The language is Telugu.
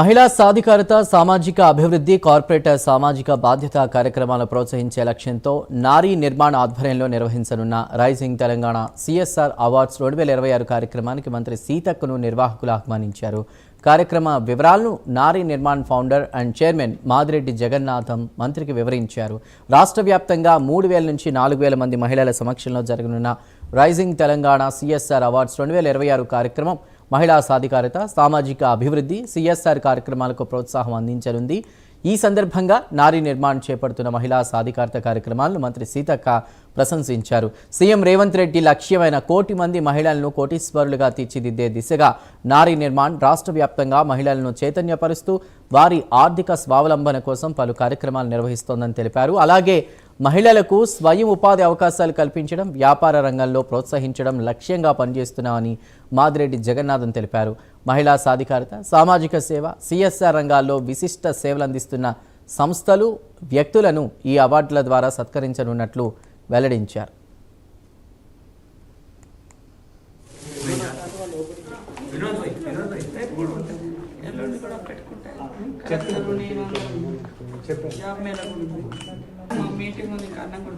మహిళా సాధికారత సామాజిక అభివృద్ధి కార్పొరేట్ సామాజిక బాధ్యత కార్యక్రమాలను ప్రోత్సహించే లక్ష్యంతో నారీ నిర్మాణ ఆధ్వర్యంలో నిర్వహించనున్న రైజింగ్ తెలంగాణ సిఎస్ఆర్ అవార్డ్స్ 2026 కార్యక్రమానికి మంత్రి సీతక్కను నిర్వాహకులు ఆహ్వానించారు. కార్యక్రమ వివరాలను నారీ Nirman founder and chairman Madireddy Jagannatham మంత్రికి వివరించారు. రాష్ట్ర వ్యాప్తంగా 3000 నుంచి 4000 మంది మహిళల సమక్షంలో జరగనున్న రైజింగ్ తెలంగాణ సిఎస్ఆర్ అవార్డ్స్ 2026 కార్యక్రమం మహిళా సాధికారత సామాజిక అభివృద్ధి సిఎస్ఆర్ కార్యక్రమాలకు ప్రోత్సాహం అందించనుంది. ఈ సందర్భంగా నారీ నిర్మాణ్ చేపడుతున్న మహిళా సాధికారత కార్యక్రమాలను మంత్రి సీతక్క ప్రశంసించారు. సీఎం రేవంత్ రెడ్డి లక్ష్యమైన 1 కోటి మంది మహిళలను కోటీశ్వరులుగా తీర్చిదిద్దే దిశగా నారీ నిర్మాణ్ రాష్ట్ర వ్యాప్తంగా మహిళలను చైతన్యపరుస్తూ వారి ఆర్థిక స్వావలంబన కోసం పలు కార్యక్రమాలు నిర్వహిస్తోందని తెలిపారు. అలాగే మహిళలకు స్వయం ఉపాధి అవకాశాలు కల్పించడం, వ్యాపార రంగంలో ప్రోత్సహించడం లక్ష్యంగా పనిచేస్తున్నామని మాదిరెడ్డి జగన్నాథన్ తెలిపారు. మహిళా సాధికారత సామాజిక సేవ సిఎస్ఆర్ రంగాల్లో విశిష్ట సేవలు అందిస్తున్న సంస్థలు వ్యక్తులను ఈ అవార్డుల ద్వారా సత్కరించనున్నట్లు వెల్లడించారు. మీటింగ్ ఉంది కారణం కూడా